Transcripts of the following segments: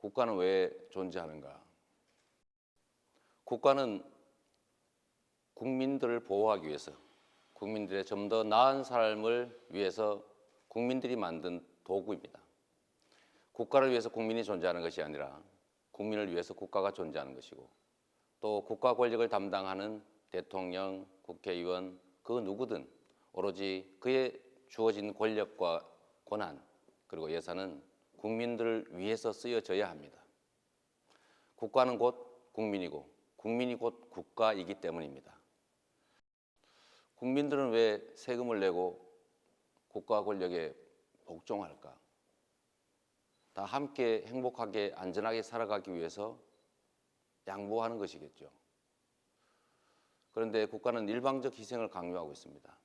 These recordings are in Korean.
국가는 왜 존재하는가? 국가는 국민들을 보호하기 위해서, 국민들의 좀 더 나은 삶을 위해서 국민들이 만든 도구입니다. 국가를 위해서 국민이 존재하는 것이 아니라 국민을 위해서 국가가 존재하는 것이고, 또 국가 권력을 담당하는 대통령, 국회의원, 그 누구든 오로지 그에 주어진 권력과 권한, 그리고 예산은 국민들을 위해서 쓰여져야 합니다. 국가는 곧 국민이고 국민이 곧 국가이기 때문입니다. 국민들은 왜 세금을 내고 국가 권력에 복종할까? 다 함께 행복하게 안전하게 살아가기 위해서 양보하는 것이겠죠. 그런데 국가는 일방적 희생을 강요하고 있습니다.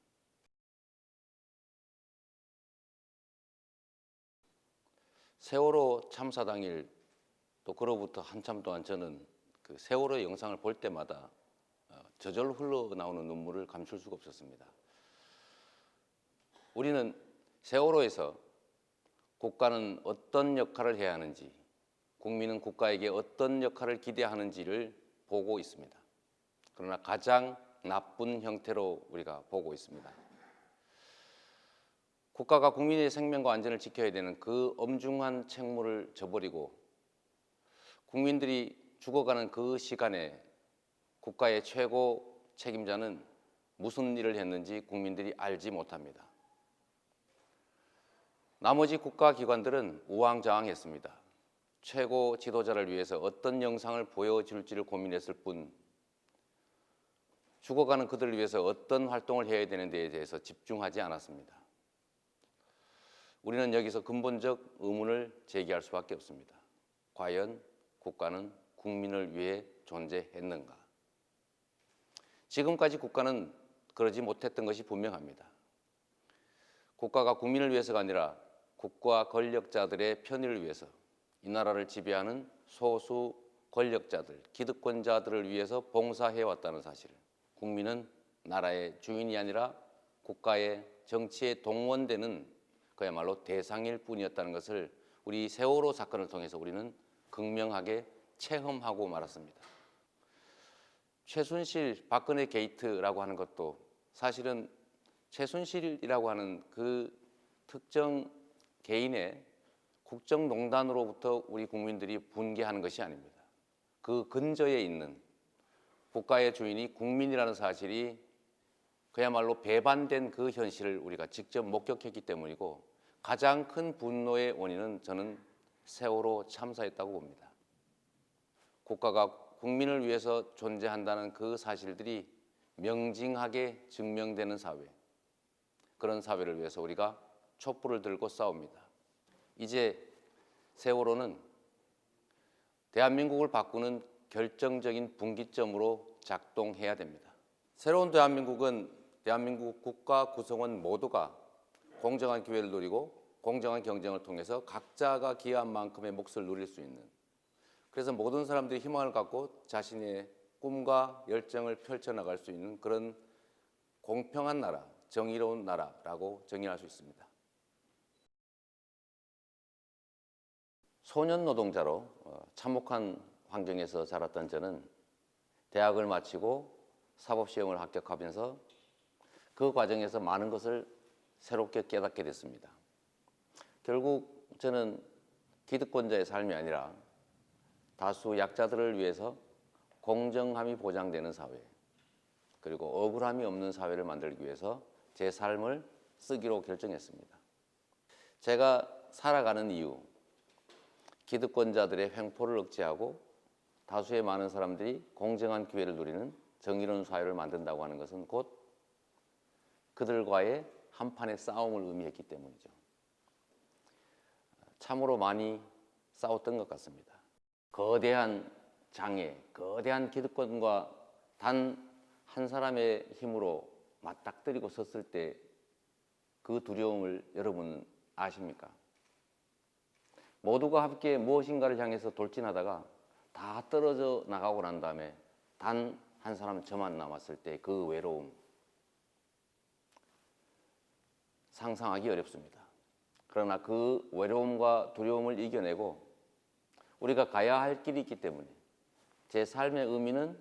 세월호 참사 당일, 또 그로부터 한참 동안 저는 그 세월호 영상을 볼 때마다 저절로 흘러나오는 눈물을 감출 수가 없었습니다. 우리는 세월호에서 국가는 어떤 역할을 해야 하는지, 국민은 국가에게 어떤 역할을 기대하는지를 보고 있습니다. 그러나 가장 나쁜 형태로 우리가 보고 있습니다. 국가가 국민의 생명과 안전을 지켜야 되는 그 엄중한 책무를 저버리고 국민들이 죽어가는 그 시간에 국가의 최고 책임자는 무슨 일을 했는지 국민들이 알지 못합니다. 나머지 국가기관들은 우왕좌왕했습니다. 최고 지도자를 위해서 어떤 영상을 보여줄지를 고민했을 뿐, 죽어가는 그들을 위해서 어떤 활동을 해야 되는 데에 대해서 집중하지 않았습니다. 우리는 여기서 근본적 의문을 제기할 수밖에 없습니다. 과연 국가는 국민을 위해 존재했는가? 지금까지 국가는 그러지 못했던 것이 분명합니다. 국가가 국민을 위해서가 아니라 국가 권력자들의 편의를 위해서, 이 나라를 지배하는 소수 권력자들, 기득권자들을 위해서 봉사해왔다는 사실을, 국민은 나라의 주인이 아니라 국가의 정치에 동원되는 그야말로 대상일 뿐이었다는 것을 우리 세월호 사건을 통해서 우리는 극명하게 체험하고 말았습니다. 최순실, 박근혜 게이트라고 하는 것도 사실은 최순실이라고 하는 그 특정 개인의 국정농단으로부터 우리 국민들이 분개하는 것이 아닙니다. 그 근저에 있는 국가의 주인이 국민이라는 사실이 그야말로 배반된 그 현실을 우리가 직접 목격했기 때문이고, 가장 큰 분노의 원인은 저는 세월호 참사였다고 봅니다. 국가가 국민을 위해서 존재한다는 그 사실들이 명징하게 증명되는 사회, 그런 사회를 위해서 우리가 촛불을 들고 싸웁니다. 이제 세월호는 대한민국을 바꾸는 결정적인 분기점으로 작동해야 됩니다. 새로운 대한민국은 대한민국 국가 구성원 모두가 공정한 기회를 누리고 공정한 경쟁을 통해서 각자가 기여한 만큼의 몫을 누릴 수 있는, 그래서 모든 사람들이 희망을 갖고 자신의 꿈과 열정을 펼쳐나갈 수 있는 그런 공평한 나라, 정의로운 나라라고 정의할 수 있습니다. 소년 노동자로 참혹한 환경에서 자랐던 저는 대학을 마치고 사법시험을 합격하면서 그 과정에서 많은 것을 새롭게 깨닫게 됐습니다. 결국 저는 기득권자의 삶이 아니라 다수 약자들을 위해서 공정함이 보장되는 사회, 그리고 억울함이 없는 사회를 만들기 위해서 제 삶을 쓰기로 결정했습니다. 제가 살아가는 이유, 기득권자들의 횡포를 억제하고 다수의 많은 사람들이 공정한 기회를 누리는 정의로운 사회를 만든다고 하는 것은 곧 그들과의 한판의 싸움을 의미했기 때문이죠. 참으로 많이 싸웠던 것 같습니다. 거대한 장애, 거대한 기득권과 단 한 사람의 힘으로 맞닥뜨리고 섰을 때 그 두려움을 여러분 아십니까? 모두가 함께 무엇인가를 향해서 돌진하다가 다 떨어져 나가고 난 다음에 단 한 사람 저만 남았을 때 그 외로움, 상상하기 어렵습니다. 그러나 그 외로움과 두려움을 이겨내고 우리가 가야 할 길이 있기 때문에 제 삶의 의미는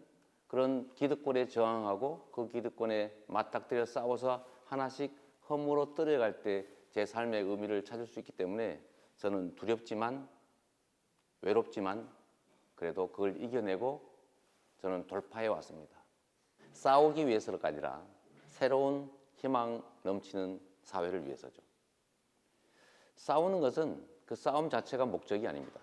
그런 기득권에 저항하고 그 기득권에 맞닥뜨려 싸워서 하나씩 허물어 떨어갈 때 제 삶의 의미를 찾을 수 있기 때문에 저는 두렵지만 외롭지만 그래도 그걸 이겨내고 저는 돌파해 왔습니다. 싸우기 위해서가 아니라 새로운 희망 넘치는 사회를 위해서죠. 싸우는 것은 그 싸움 자체가 목적이 아닙니다.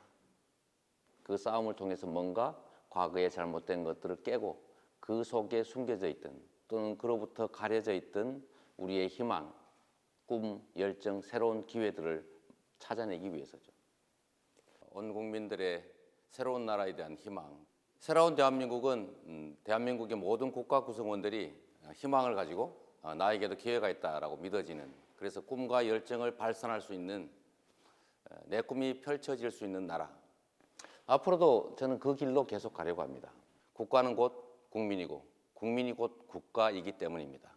그 싸움을 통해서 뭔가 과거에 잘못된 것들을 깨고 그 속에 숨겨져 있던 또는 그로부터 가려져 있던 우리의 희망, 꿈, 열정, 새로운 기회들을 찾아내기 위해서죠. 온 국민들의 새로운 나라에 대한 희망. 새로운 대한민국은 대한민국의 모든 국가 구성원들이 희망을 가지고 나에게도 기회가 있다라고 믿어지는, 그래서 꿈과 열정을 발산할 수 있는, 내 꿈이 펼쳐질 수 있는 나라. 앞으로도 저는 그 길로 계속 가려고 합니다. 국가는 곧 국민이고 국민이 곧 국가이기 때문입니다.